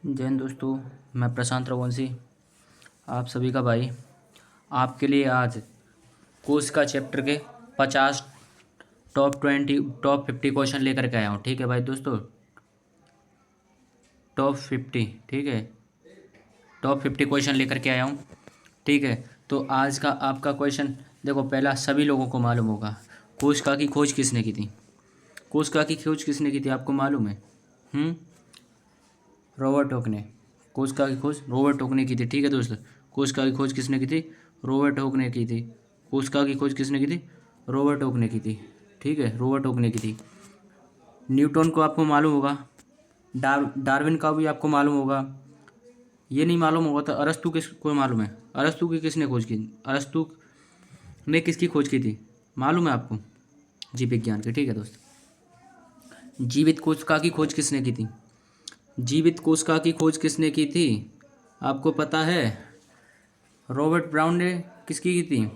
जय हिंद दोस्तों। मैं प्रशांत रघुवंशी, आप सभी का भाई, आपके लिए आज कोर्स का चैप्टर के 50 टॉप 50 क्वेश्चन लेकर के आया हूँ। ठीक है भाई दोस्तों, टॉप 50। ठीक है, टॉप 50 क्वेश्चन लेकर के आया हूँ। ठीक है, तो आज का आपका क्वेश्चन देखो, पहला सभी लोगों को मालूम होगा, कोशिका की खोज किसने की थी? कोशिका की खोज किसने की थी आपको मालूम है? रॉबर्ट हॉक ने। कोशिका की खोज रॉबर्ट हॉक ने की थी। ठीक है दोस्त, कोशिका की खोज किसने की थी? रॉबर्ट हॉक ने की थी। कोशिका की खोज किसने की थी? रॉबर्ट हॉक ने की थी। ठीक है, रॉबर्ट हॉक ने की थी। न्यूटन को आपको मालूम होगा, डार्विन का भी आपको मालूम होगा। ये नहीं मालूम होगा तो अरस्तु किसको मालूम है? अरस्तु की किसने खोज की? अरस्तु ने किसकी खोज की थी मालूम है आपको? जीव विज्ञान की। ठीक है दोस्त, जीवित कोशिका की खोज किसने की थी? जीवित कोशिका की खोज किसने की थी आपको पता है? रॉबर्ट ब्राउन ने किसकी की थी?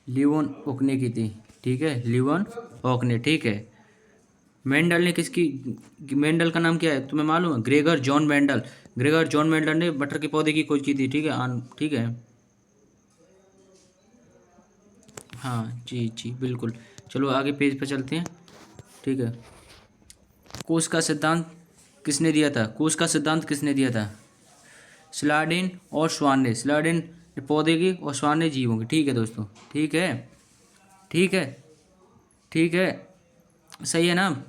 लियोन ओक ने की थी। ठीक है, लियोन ओक ने। ठीक है, मेंडल ने किसकी? मेंडल का नाम क्या है तुम्हें मालूम है? Gregor John Mendel. Gregor John Mendel ने बटर के पौधे की खोज की थी। ठीक है, ठीक है, हाँ जी जी बिल्कुल। चलो आगे पेज पर चलते हैं। ठीक है, कोश का सिद्धांत किसने दिया था? कोश का सिद्धांत किसने दिया था? स्लाडिन और स्वान ने। स्लाडिन पौधे की और स्वान ने जीवों की। ठीक है दोस्तों, ठीक है, ठीक है, ठीक है, सही है ना?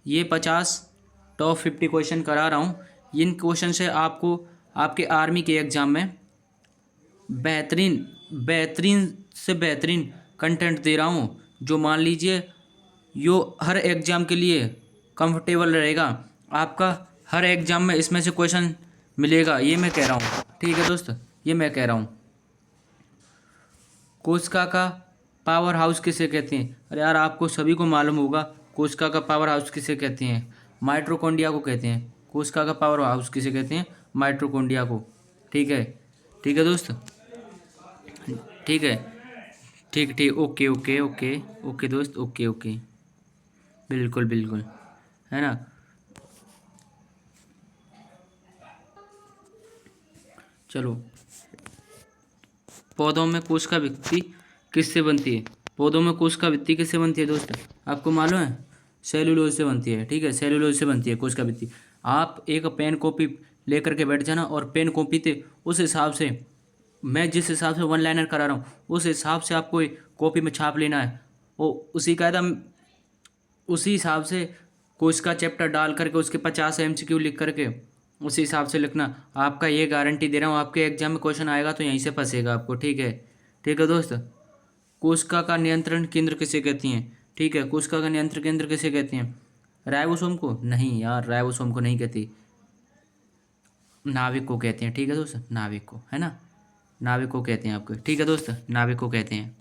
ये 50 टॉप 50 क्वेश्चन करा रहा हूँ। इन क्वेश्चन से आपको आपके आर्मी के एग्ज़ाम में बेहतरीन बेहतरीन से बेहतरीन कंटेंट दे रहा हूँ, जो मान लीजिए यो हर एग्ज़ाम के लिए कंफर्टेबल रहेगा। आपका हर एग्ज़ाम में इसमें से क्वेश्चन मिलेगा, ये मैं कह रहा हूँ। ठीक है दोस्त, ये मैं कह रहा हूँ। कोशिका का पावर हाउस किसे कहते हैं? अरे यार, आपको सभी को मालूम होगा कोशिका का पावर हाउस किसे कहते हैं? माइटोकॉन्ड्रिया को कहते हैं। कोशिका का पावर हाउस किसे कहते हैं? माइटोकॉन्ड्रिया को। ठीक है, ठीक है दोस्त, ठीक है, ठीक ठीक, ओके ओके ओके ओके दोस्त, ओके ओके, बिल्कुल बिल्कुल, है ना? चलो, पौधों में कोशिका भित्ति किससे बनती है? पौधों में कोशिका भित्ति किससे बनती है दोस्त, आपको मालूम है? सेलुलोज से बनती है। ठीक है, सेलुलोज से बनती है कोशिका भित्ति। आप एक पेन कॉपी लेकर के बैठ जाना और पेन कॉपी थे उस हिसाब से, मैं जिस हिसाब से वन लाइनर करा रहा हूँ उस हिसाब से आपको कॉपी में छाप लेना है। वो उसी कायदा उसी हिसाब से कोशिका चैप्टर डाल करके उसके 50 MCQ लिख करके उसी हिसाब से लिखना। आपका ये गारंटी दे रहा हूँ, आपके एग्जाम में क्वेश्चन आएगा तो यहीं से फंसेगा आपको। ठीक है, ठीक है दोस्त। कोशिका का नियंत्रण केंद्र किसे कहती हैं? ठीक है, कोशिका का नियंत्रण केंद्र किसे कहते हैं? राइबोसोम को? नहीं यार, राइबोसोम को नहीं कहती, नाभिक को कहते हैं। ठीक है दोस्त, नाभिक को, है ना? नाभिक को कहते हैं आपको। ठीक है दोस्त, नाभिक को कहते हैं।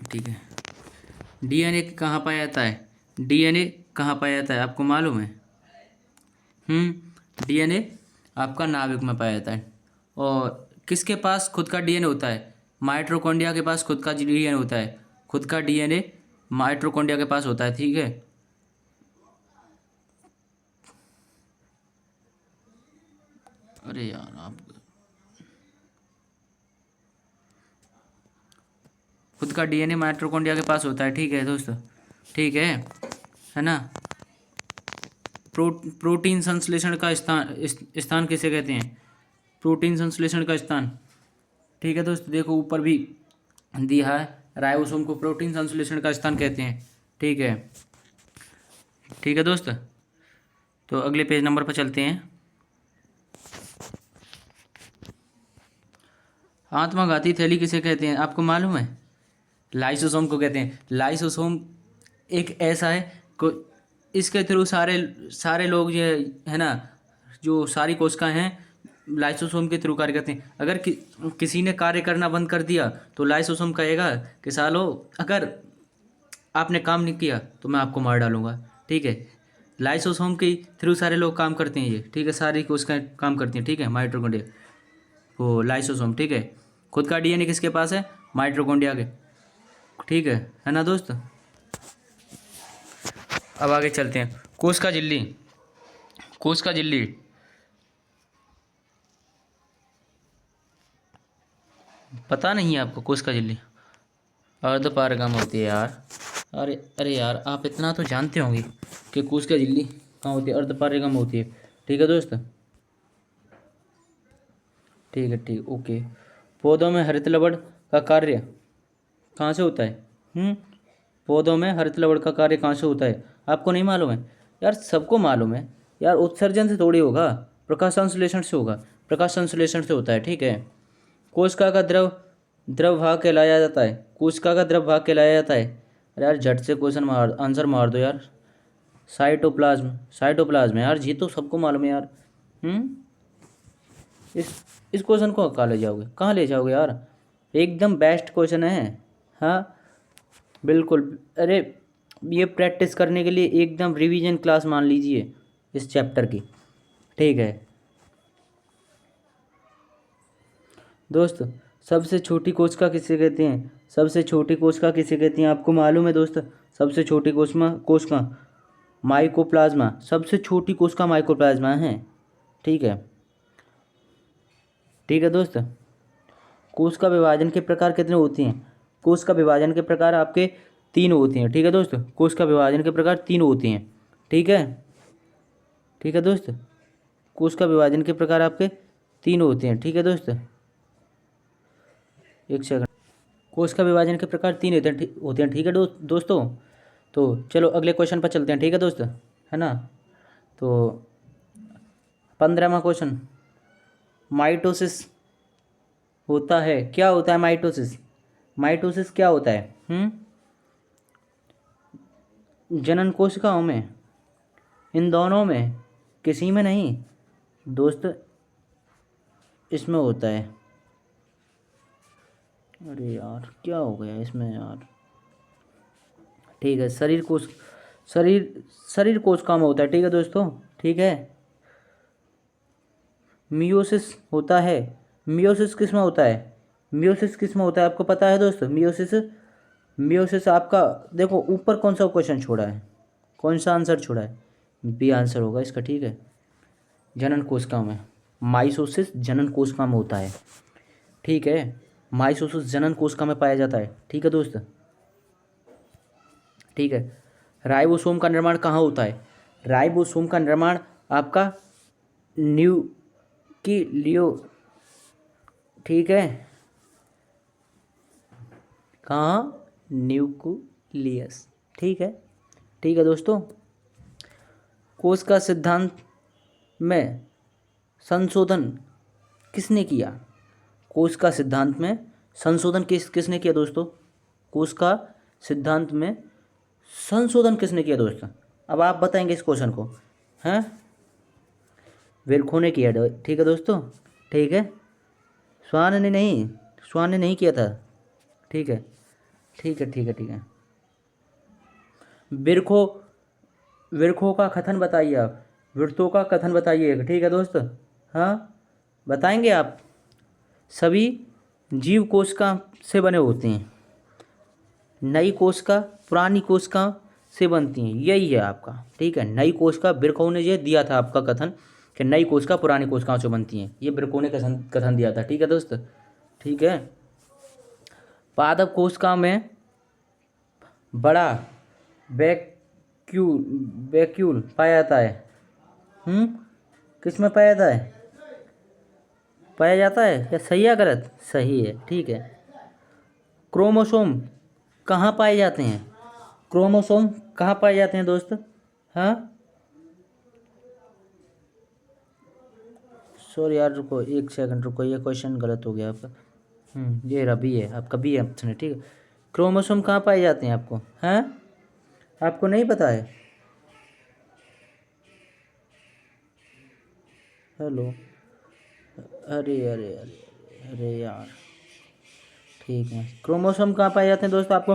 ठीक है, डीएनए कहाँ पाया जाता है? डीएनए कहाँ पाया जाता है आपको मालूम है? डीएनए आपका नाभिक में पाया जाता है। और किसके पास खुद का डीएनए होता है? माइटोकॉन्ड्रिया के पास खुद का डीएनए होता है। खुद का डीएनए माइटोकॉन्ड्रिया के पास होता है। ठीक है, अरे यार आप, खुद का डीएनए माइटोकॉन्ड्रिया के पास होता है। ठीक है दोस्तों, ठीक है ना? प्रोटीन संश्लेषण का स्थान किसे कहते हैं? प्रोटीन संश्लेषण का स्थान। ठीक है दोस्त, देखो ऊपर भी दिया है, राइबोसोम को प्रोटीन संश्लेषण का स्थान कहते हैं। ठीक है, ठीक है दोस्त, तो अगले पेज नंबर पर चलते हैं। आत्मघाती थैली किसे कहते हैं आपको मालूम है? लाइसोसोम को कहते हैं। लाइसोसोम एक ऐसा है को इसके थ्रू सारे सारे लोग ये, है ना, जो सारी कोशिकाएं हैं लाइसोसोम के थ्रू कार्य करते हैं। अगर किसी ने कार्य करना बंद कर दिया तो लाइसोसोम कहेगा कि सालो, अगर आपने काम नहीं किया तो मैं आपको मार डालूंगा। ठीक है, लाइसोसोम के थ्रू सारे लोग काम करते हैं ये। ठीक है, सारी कोशिकाएं काम करती हैं। ठीक है, माइटोकॉन्ड्रिया, वो लाइसोसोम। ठीक है, खुद का डीएनए किसके पास है? माइटोकॉन्ड्रिया के। ठीक है ना दोस्त? अब आगे चलते हैं। कोस का झिल्ली, कोस का झिल्ली, पता नहीं है आपको कोस का झिल्ली? अर्धपारगम होती है यार। अरे अरे यार, आप इतना तो जानते होंगे कि कोस का झिल्ली कहाँ होती है, अर्धपारगम होती है। ठीक है दोस्त, ठीक है, ठीक, ओके। पौधों में हरित लवण का कार्य कहाँ से होता है? पौधों में हरित लवण का कार्य कहाँ से होता है? आपको नहीं मालूम है? यार सबको मालूम है यार, उत्सर्जन से थोड़ी होगा, प्रकाश संश्लेषण से होगा, प्रकाश संश्लेषण से होता है। ठीक है। कोशिका का द्रव भाग कहलाया जाता है, कोशिका का द्रव भाग कहलाया जाता है। अरे यार झट से क्वेश्चन मार, आंसर मार दो यार। साइटोप्लाज्म, साइटोप्लाज्म है यार, जी तो सबको मालूम है यार। हम्म इस इस क्वेश्चन को कहाँ ले जाओगे, कहाँ ले जाओगे यार? एकदम बेस्ट क्वेश्चन है। हाँ बिल्कुल। अरे ये प्रैक्टिस करने के लिए एकदम रिवीजन क्लास मान लीजिए इस चैप्टर की। ठीक है दोस्त, सबसे छोटी कोशिका किसे कहते हैं? सबसे छोटी कोशिका किसे कहती हैं आपको मालूम है दोस्त? सबसे छोटी कोशिका माइकोप्लाज्मा, सबसे छोटी कोशिका माइकोप्लाज्मा है। ठीक है, ठीक है दोस्त। कोशिका विभाजन के प्रकार कितने होते हैं? कोशिका विभाजन के प्रकार आपके 3 होते हैं। ठीक है दोस्त, कोशिका विभाजन के प्रकार 3 होते हैं। ठीक है, ठीक है दोस्त, कोशिका विभाजन के प्रकार आपके 3 होते हैं। ठीक है दोस्त, एक सेकंड। कोशिका विभाजन के प्रकार 3 होते हैं। ठीक है दोस्तों, तो चलो अगले क्वेश्चन पर चलते हैं। ठीक है दोस्त, है ना? तो 15वां क्वेश्चन, माइटोसिस होता है, क्या होता है माइटोसिस? माइटोसिस क्या होता है? जनन कोशिकाओं में, इन दोनों में, किसी में नहीं दोस्त, इसमें होता है। अरे यार क्या हो गया इसमें यार? ठीक है, शरीर शरीर कोशिकाओं में होता है। ठीक है दोस्तों, ठीक है। मियोसिस होता है, मियोसिस किस में होता है? मियोसिस किस में होता है आपको पता है दोस्त? मियोसिस, मियोसिस आपका देखो ऊपर कौन सा क्वेश्चन छोड़ा है, कौन सा आंसर छोड़ा है? बी आंसर होगा इसका। ठीक है, जनन कोशिका में, माइसोसिस जनन कोशिका में होता है। ठीक है, माइसोसिस जनन कोशिका में पाया जाता है। ठीक है दोस्त, ठीक है। राइबोसोम का निर्माण कहाँ होता है? राइबोसोम का निर्माण आपका न्यूक्लियो, ठीक है, कहाँ? न्यूक्लियस। ठीक है, ठीक है दोस्तों। कोश का सिद्धांत में संशोधन किसने किया? कोश का सिद्धांत में संशोधन किसने किया दोस्तों? कोश का सिद्धांत में संशोधन किसने किया दोस्तों? अब आप बताएंगे इस क्वेश्चन को, हैं? विरखो ने किया। ठीक है दोस्तों, ठीक है। स्वान ने नहीं, स्वान ने नहीं किया था। ठीक है, ठीक है, ठीक है, ठीक है। विरखो, विरखो का कथन बताइए आप, विरथों का कथन बताइए। ठीक है दोस्त, हाँ बताएंगे आप। सभी जीव कोशिका से बने होते हैं, नई कोशिका पुरानी कोशिका से बनती हैं, यही है आपका। ठीक है, नई कोशिका, बिरखो ने ये दिया था आपका कथन कि नई कोशिका पुरानी कोशिकाओं से बनती हैं, ये बिरखो ने कथन दिया था। ठीक है दोस्त, ठीक है। पादप कोशिका में बड़ा वैक्यूल, वैक्यूल पाया जाता है। किस में पाया जाता है? पाया जाता है या सही है गलत? सही है, ठीक है। क्रोमोसोम कहाँ पाए जाते हैं? क्रोमोसोम कहाँ पाए जाते हैं दोस्त? हाँ सॉरी यार, रुको एक सेकंड रुको, ये क्वेश्चन गलत हो गया आपका। ये रहा बी है आपका, बी ऑप्शन है। ठीक है, क्रोमोसोम कहाँ पाए जाते हैं आपको? हैं, आपको नहीं पता है? हेलो, अरे अरे अरे अरे यार, ठीक है। क्रोमोसोम कहाँ पाए जाते हैं दोस्त आपको,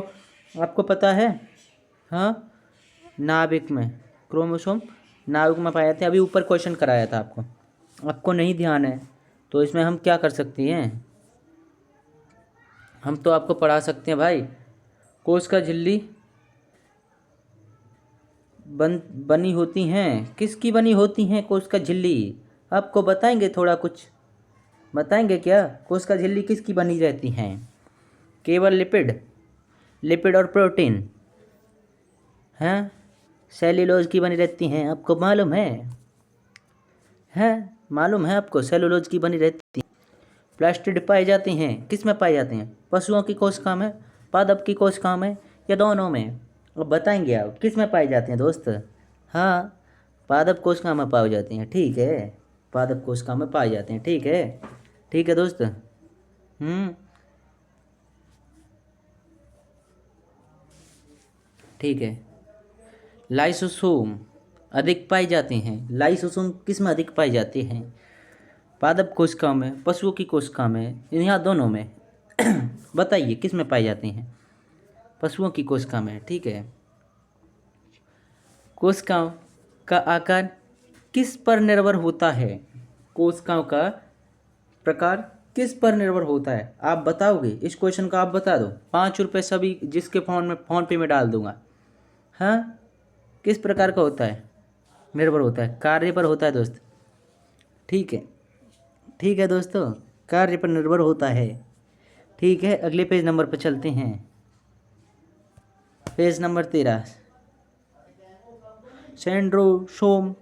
आपको पता है? हाँ, नाभिक में, क्रोमोसोम नाभिक में पाए जाते हैं। अभी ऊपर क्वेश्चन कराया था आपको, आपको नहीं ध्यान है तो इसमें हम क्या कर सकते हैं? हम तो आपको पढ़ा सकते हैं भाई। कोश का झिल्ली बनी होती हैं, किसकी बनी होती हैं कोशिका झिल्ली? आपको बताएंगे, थोड़ा कुछ बताएंगे क्या? कोशिका झिल्ली किसकी बनी रहती हैं? केवल लिपिड, लिपिड और प्रोटीन हैं, सेल्यूलोज की बनी रहती हैं। आपको मालूम है? मालूम है आपको? सेल्यूलोज की बनी रहती है। प्लास्टिड पाए जाते हैं, किस में पाए जाते हैं? पशुओं की कोशिका में, पादप की कोशिका में, या दोनों में? अब बताएंगे आप किस में पाए जाते हैं दोस्त? हाँ, पादप कोशिका में पाए जाते हैं। ठीक है, पादप कोशिका में पाए जाते हैं। ठीक है, ठीक है दोस्त। ठीक है। लाइसोसोम अधिक पाए जाते हैं। लाइसोसोम किस में अधिक पाए जाते हैं? पादप कोशिका में, पशुओं की कोशिका में, यहाँ दोनों में? बताइए किस में पाए जाते हैं? पशुओं की कोशिका में। ठीक है। कोशिकाओं का आकार किस पर निर्भर होता है? कोशिकाओं का प्रकार किस पर निर्भर होता है? आप बताओगे? इस क्वेश्चन का आप बता दो। 5 रुपये सभी जिसके फ़ोन पे में डाल दूंगा। हाँ, किस प्रकार का होता है? निर्भर होता है, कार्य पर होता है दोस्त। ठीक है, ठीक है दोस्तों, कार्य पर निर्भर होता है। ठीक है, अगले पेज नंबर पर चलते हैं। Page number 13। सेंट्रोसोम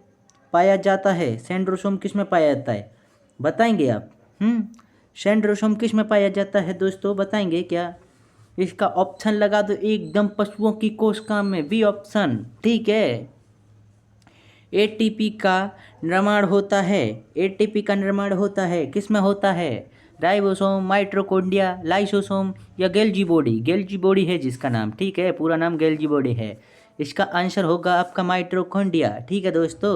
पाया जाता है। सेंट्रोसोम किस में पाया जाता है? बताएंगे आप? सेंट्रोसोम किस में पाया जाता है दोस्तों? बताएंगे क्या? इसका ऑप्शन लगा दो एकदम, पशुओं की कोशिका में, बी ऑप्शन। ठीक है। एटीपी का निर्माण होता है। एटीपी का निर्माण होता है, किस में होता है? राइबोसोम, माइटोकॉन्ड्रिया, लाइसोसोम, या गोल्गी बॉडी? गोल्गी बॉडी है जिसका नाम। ठीक है, पूरा नाम गोल्गी बॉडी है। इसका आंसर होगा आपका माइटोकॉन्ड्रिया। ठीक है दोस्तों,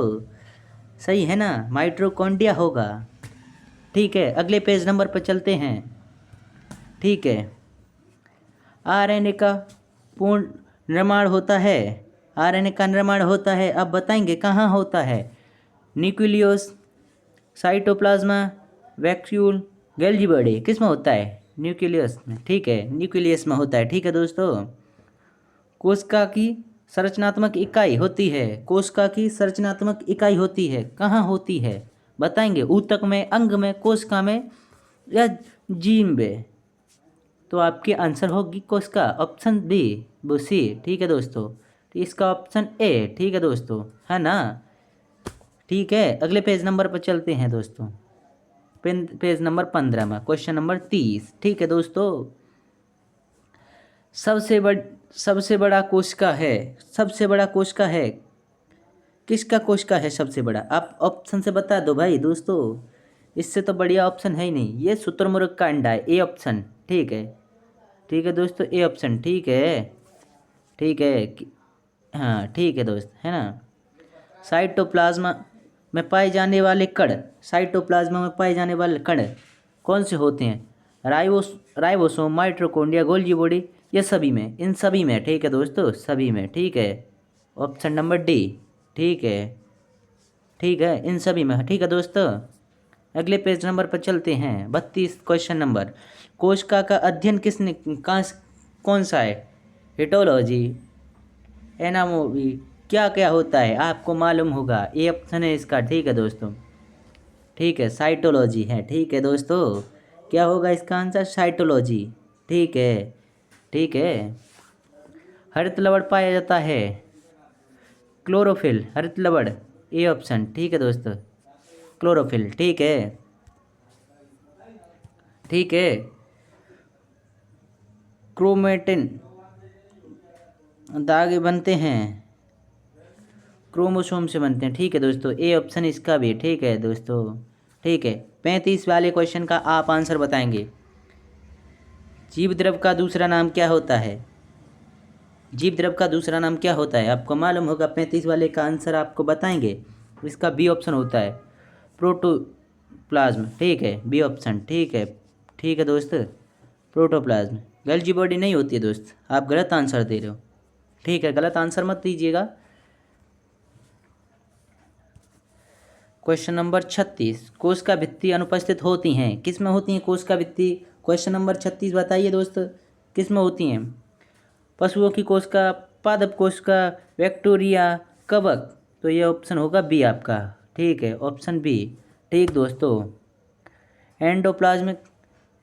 सही है ना? माइटोकॉन्ड्रिया होगा। ठीक है, अगले पेज नंबर पर चलते हैं। ठीक है। आरएनए का पूर्ण निर्माण होता है। आरएनए का निर्माण होता है, अब बताएंगे कहाँ होता है? Nucleus, cytoplasm, vacuole, Golgi body? किस में होता है? न्यूक्लियस में। ठीक है, न्यूक्लियस में होता है। ठीक है दोस्तों। कोशिका की संरचनात्मक इकाई होती है। कोशिका की संरचनात्मक इकाई होती है, कहाँ होती है? बताएंगे? ऊतक में, अंग में, कोशिका में, या जीन में? तो आपकी आंसर होगी कोशिका, ऑप्शन बी, वो सी। ठीक है दोस्तों, तो इसका ऑप्शन ए। ठीक है दोस्तों, है ना? ठीक है, अगले पेज नंबर पर चलते हैं दोस्तों। पेज नंबर 15 में क्वेश्चन नंबर 30। ठीक है दोस्तों। सबसे बड़ा कोशिका है। सबसे बड़ा कोशिका है, किसका कोशिका है सबसे बड़ा? आप ऑप्शन से बता दो भाई दोस्तों, इससे तो बढ़िया ऑप्शन है ही नहीं। ये शुतुरमुर्ग का अंडा है, ए ऑप्शन। ठीक है, ठीक है दोस्तों, ए ऑप्शन। ठीक है, ठीक है। हाँ, ठीक है दोस्त, है ना? साइटोप्लाज्मा में पाए जाने वाले कण, साइटोप्लाज्मा में पाए जाने वाले कण कौन से होते हैं? राइबोसोम, माइटोकॉन्ड्रिया, गोल्गी बॉडी, या सभी में? इन सभी में। ठीक है दोस्तों, सभी में। ठीक है, ऑप्शन नंबर डी। ठीक है, ठीक है, इन सभी में। ठीक है दोस्तों, अगले पेज नंबर पर चलते हैं। 32 क्वेश्चन नंबर। कोशिका का अध्ययन किसने कौन सा है? हिटोलॉजी, एनाटॉमी, क्या क्या होता है आपको मालूम होगा? ये ऑप्शन है इसका। ठीक है दोस्तों, ठीक है, साइटोलॉजी है। ठीक है दोस्तों, क्या होगा इसका आंसर? साइटोलॉजी। ठीक है, ठीक है। हरित लवण पाया जाता है। क्लोरोफिल, हरित लवण, ए ऑप्शन। ठीक है दोस्तों, क्लोरोफिल। ठीक है, ठीक है। क्रोमेटिन धागे बनते हैं, क्रोमोसोम से बनते हैं। ठीक है दोस्तों, ए ऑप्शन इसका भी। ठीक है दोस्तों, ठीक है। 35 वाले क्वेश्चन का आप आंसर बताएंगे। जीव द्रव का दूसरा नाम क्या होता है? जीव द्रव का दूसरा नाम क्या होता है? आपको मालूम होगा। 35 वाले का आंसर आपको बताएंगे। इसका बी ऑप्शन होता है, प्रोटोप्लाज्म। ठीक है, बी ऑप्शन। ठीक है, ठीक है दोस्त, प्रोटोप्लाज्म। गोल्गी बॉडी नहीं होती है दोस्त, आप गलत आंसर दे रहे हो। ठीक है, गलत आंसर मत दीजिएगा। Question number 36। कोशिका भित्ति अनुपस्थित होती हैं, किस में होती हैं कोशिका भित्ति? क्वेश्चन नंबर 36 बताइए दोस्त, किस में होती हैं? पशुओं की कोशिका, पादप कोशिका, बैक्टीरिया, कवक, तो ये ऑप्शन होगा बी आपका। ठीक है, ऑप्शन बी। ठीक दोस्तों, एंडोप्लाज्मिक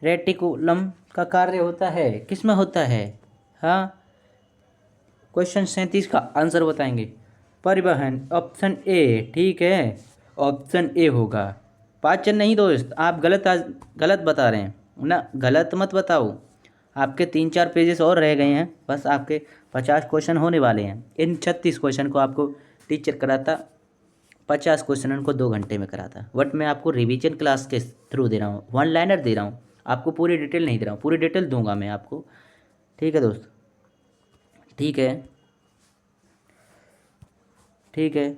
रेटिकुलम का कार्य होता है किस में होता है? हाँ, क्वेश्चन 37 का आंसर बताएंगे। परिवहन, ऑप्शन ए। ठीक है, ऑप्शन ए होगा। पाचन नहीं दोस्त, आप गलत बता रहे हैं ना, गलत मत बताओ। आपके 3-4 पेजेस और रह गए हैं, बस आपके 50 क्वेश्चन होने वाले हैं। इन 36 क्वेश्चन को आपको टीचर कराता, 50 क्वेश्चन उनको 2 घंटे में कराता। बट मैं आपको रिवीजन क्लास के थ्रू दे रहा हूँ, वन लाइनर दे रहा हूँ, आपको पूरी डिटेल नहीं दे रहा हूँ। पूरी डिटेल दूंगा मैं आपको। ठीक है दोस्त, ठीक है, ठीक है।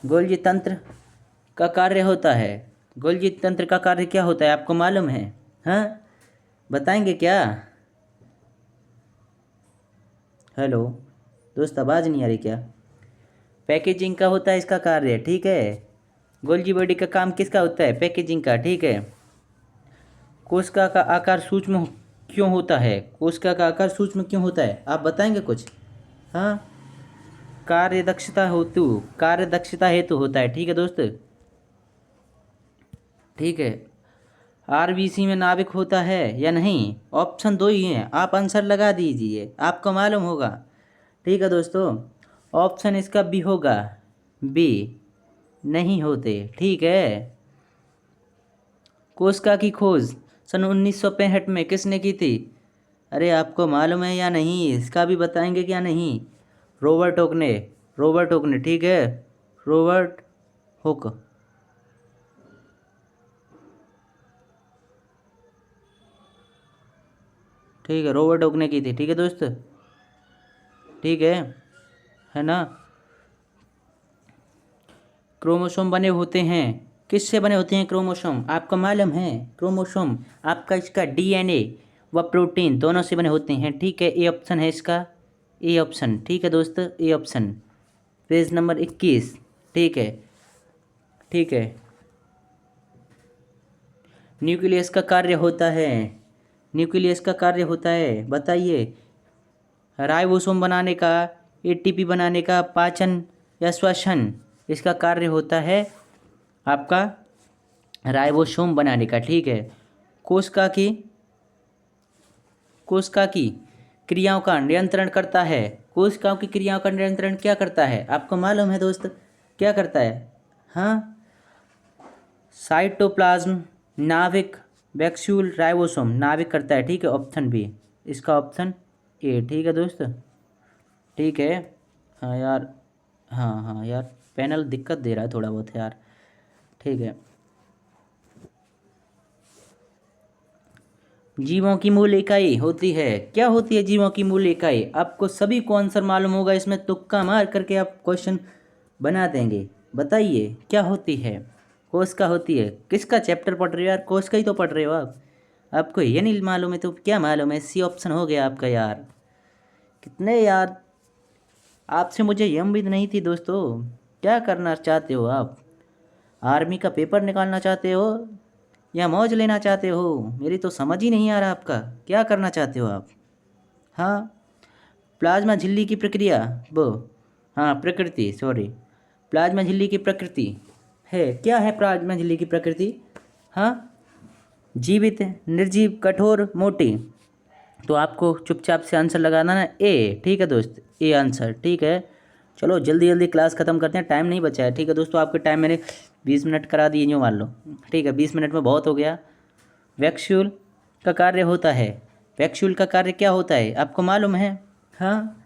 गोल्जी तंत्र का कार्य होता है, गोल्जी तंत्र का कार्य क्या होता है आपको मालूम है? हाँ, बताएंगे क्या? हेलो दोस्त, आवाज़ नहीं आ रही क्या? पैकेजिंग का होता है इसका कार्य। ठीक है, गोल्जी बॉडी का काम किसका होता है? पैकेजिंग का। ठीक है, कोशिका का आकार सूक्ष्म क्यों होता है? कोशिका का आकार सूक्ष्म क्यों होता है, आप बताएंगे कुछ? हाँ, कार्य दक्षता हेतु होता है। ठीक है दोस्त, ठीक है। आरबीसी में नाभिक होता है या नहीं? ऑप्शन 2 ही हैं, आप आंसर लगा दीजिए, आपको मालूम होगा। ठीक है दोस्तों, ऑप्शन इसका बी होगा, बी नहीं होते। ठीक है, कोशिका की खोज सन 1965 में किसने की थी? अरे आपको मालूम है या नहीं, इसका भी बताएंगे क्या नहीं? रॉबर्ट हुक ने, रॉबर्ट हुक ने। ठीक है, रॉबर्ट हुक। ठीक है, रॉबर्ट हुक ने की थी। ठीक है दोस्त, ठीक है ना। क्रोमोसोम बने होते हैं, किससे बने होते हैं क्रोमोसोम, आपको मालूम है? क्रोमोसोम आपका इसका डीएनए व प्रोटीन दोनों से बने होते हैं। ठीक है, ए ऑप्शन है इसका, ए ऑप्शन। ठीक है दोस्त, ए ऑप्शन, पेज नंबर 21। ठीक है, ठीक है। न्यूक्लियस का कार्य होता है, न्यूक्लियस का कार्य होता है, बताइए। राइबोसोम बनाने का, एटीपी बनाने का, पाचन या श्वसन, इसका कार्य होता है आपका राइबोसोम बनाने का। ठीक है, कोशिका की क्रियाओं का नियंत्रण करता है, कोशिकाओं की क्रियाओं का नियंत्रण क्या करता है आपको मालूम है दोस्त? क्या करता है? हाँ, साइटोप्लाज्म, नाभिक, वैक्यूल, राइबोसोम, नाभिक करता है। ठीक है, ऑप्शन बी, इसका ऑप्शन ए। ठीक है दोस्त, ठीक है। हाँ यार, हाँ यार, पैनल दिक्कत दे रहा है थोड़ा बहुत यार। ठीक है, जीवों की मूल इकाई होती है, क्या होती है जीवों की मूल इकाई? आपको सभी को आंसर मालूम होगा, इसमें तुक्का मार करके आप क्वेश्चन बना देंगे। बताइए क्या होती है? कोशिका होती है। किसका चैप्टर पढ़ रहे हो यार, कोशिका ही तो पढ़ रहे हो आप, आपको ये नहीं मालूम है तो क्या मालूम है? सी ऑप्शन हो गया आपका यार। कितने यार, आपसे मुझे ये उम्मीद नहीं थी दोस्तों। क्या करना चाहते हो आप? आर्मी का पेपर निकालना चाहते हो या मौज लेना चाहते हो? मेरी तो समझ ही नहीं आ रहा आपका, क्या करना चाहते हो आप? हाँ, प्लाज्मा झिल्ली की प्रक्रिया, वो, हाँ प्रकृति, सॉरी, प्लाज्मा झिल्ली की प्रकृति है, क्या है प्लाज्मा झिल्ली की प्रकृति? हाँ, जीवित, निर्जीव, कठोर, मोटी। तो आपको चुपचाप से आंसर लगाना ना, ए। ठीक है दोस्त, ए आंसर। ठीक है, चलो जल्दी जल्दी क्लास ख़त्म करते हैं, टाइम नहीं बचा है। ठीक है दोस्तों, आपके टाइम मैंने 20 मिनट करा दिए जो मान लो। ठीक है, 20 मिनट में बहुत हो गया। वैक्यूल का कार्य होता है, वैक्यूल का कार्य क्या होता है आपको मालूम है? हाँ,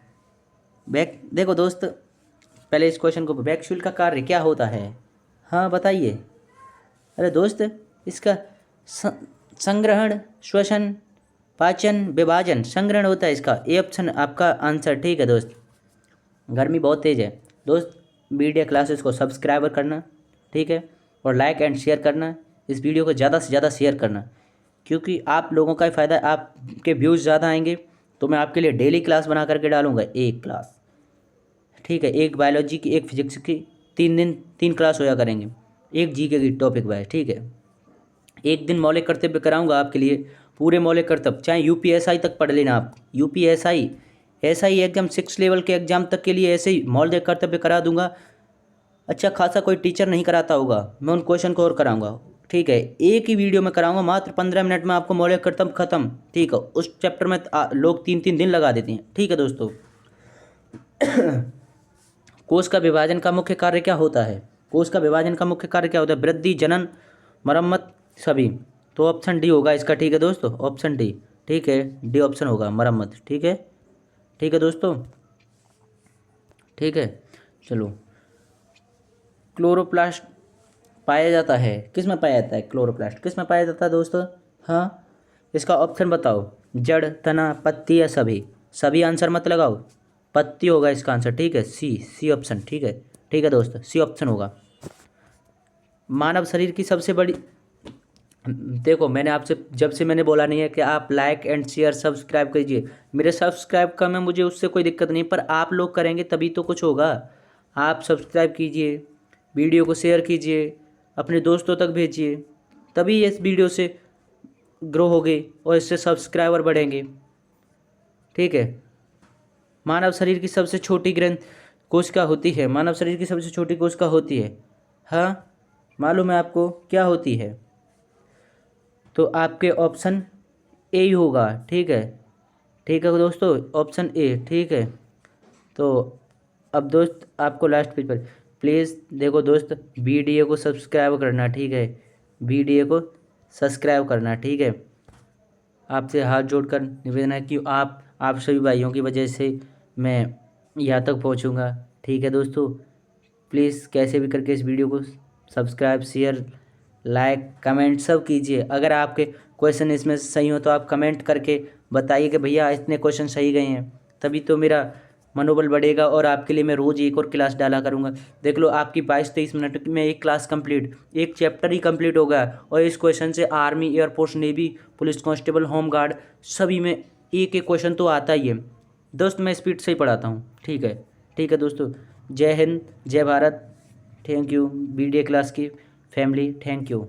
देखो दोस्त, पहले इस क्वेश्चन को, वैक्यूल का कार्य क्या होता है? हाँ बताइए। अरे दोस्त, इसका संग्रहण, श्वसन, पाचन, विभाजन, संग्रहण होता है इसका। ए ऑप्शन आपका आंसर। ठीक है दोस्त, गर्मी बहुत तेज़ है दोस्त, मीडिया क्लासेस को सब्सक्राइबर करना, ठीक है, और लाइक एंड शेयर करना, इस वीडियो को ज़्यादा से ज़्यादा शेयर करना, क्योंकि आप लोगों का ही फ़ायदा, आपके व्यूज़ ज़्यादा आएंगे तो मैं आपके लिए डेली क्लास बना करके डालूंगा, एक क्लास। ठीक है, एक बायोलॉजी की, एक फिजिक्स की, 3 दिन 3 क्लास होया करेंगे, एक जीके की टॉपिक वाइज। ठीक है, एक दिन मौलिक कर्तव्य कराऊंगा आपके लिए, पूरे मौलिक कर्तव्य, चाहे यूपीएसआई तक पढ़ लेना आप, यूपीएसआई ऐसा ही एग्जाम 6 लेवल के एग्जाम तक के लिए ऐसे ही मौलिक कर्तव्य करा दूंगा। अच्छा खासा कोई टीचर नहीं कराता होगा, मैं उन क्वेश्चन को और कराऊंगा। ठीक है, एक ही वीडियो में कराऊंगा, मात्र 15 मिनट में आपको मौलिक कर्तव्य खत्म। ठीक है, उस चैप्टर में लोग 3-3 दिन लगा देते हैं। ठीक है दोस्तों, कोश का विभाजन का मुख्य कार्य क्या होता है? कोश का विभाजन का मुख्य कार्य क्या होता है? वृद्धि, जनन, मरम्मत, सभी। तो ऑप्शन डी होगा इसका। ठीक है दोस्तों, ऑप्शन डी। ठीक है, डी ऑप्शन होगा, मरम्मत। ठीक है, ठीक है दोस्तों, ठीक है। चलो, क्लोरोप्लास्ट पाया जाता है किस में पाया जाता है? क्लोरोप्लास्ट किस में पाया जाता है दोस्तों? हाँ, इसका ऑप्शन बताओ। जड़, तना, पत्ती या सभी? सभी आंसर मत लगाओ, पत्ती होगा इसका आंसर। ठीक है, सी ऑप्शन। ठीक है, ठीक है दोस्तों, सी ऑप्शन होगा। मानव शरीर की सबसे बड़ी, देखो मैंने आपसे जब से मैंने बोला नहीं है कि आप लाइक एंड शेयर सब्सक्राइब कीजिए। मेरे सब्सक्राइब कम है, मुझे उससे कोई दिक्कत नहीं, पर आप लोग करेंगे तभी तो कुछ होगा। आप सब्सक्राइब कीजिए, वीडियो को शेयर कीजिए, अपने दोस्तों तक भेजिए, तभी इस वीडियो से ग्रो होगी और इससे सब्सक्राइबर बढ़ेंगे। ठीक है। मानव शरीर की सबसे छोटी ग्रंथ कोशिका होती है? मानव शरीर की सबसे छोटी कोशिका होती है? हाँ, मालूम है आपको क्या होती है? तो आपके ऑप्शन ए ही होगा। ठीक है, ठीक है दोस्तों, ऑप्शन ए। ठीक है, तो अब दोस्त आपको लास्ट पेज पर प्लीज़ देखो दोस्त, वीडियो को सब्सक्राइब करना। ठीक है, वीडियो को सब्सक्राइब करना। ठीक है, आपसे हाथ जोड़कर निवेदन है कि आप सभी भाइयों की वजह से मैं यहाँ तक पहुँचूँगा। ठीक है दोस्तों, प्लीज़ कैसे भी करके इस वीडियो को सब्सक्राइब, शेयर, लाइक, कमेंट सब कीजिए। अगर आपके क्वेश्चन इसमें सही हो तो आप कमेंट करके बताइए कि भैया इतने क्वेश्चन सही गए हैं, तभी तो मेरा मनोबल बढ़ेगा और आपके लिए मैं रोज़ एक और क्लास डाला करूँगा। देख लो, आपकी 22-23 मिनट में एक क्लास कंप्लीट, एक चैप्टर ही कंप्लीट हो गया। और इस क्वेश्चन से army, air force, navy, police constable, home guard सभी में एक एक क्वेश्चन तो आता ही है दोस्त। मैं स्पीड से ही पढ़ाता हूँ। ठीक है, ठीक है दोस्तों, जय हिंद, जय Bharat. Thank you video class की फैमिली, थैंक यू।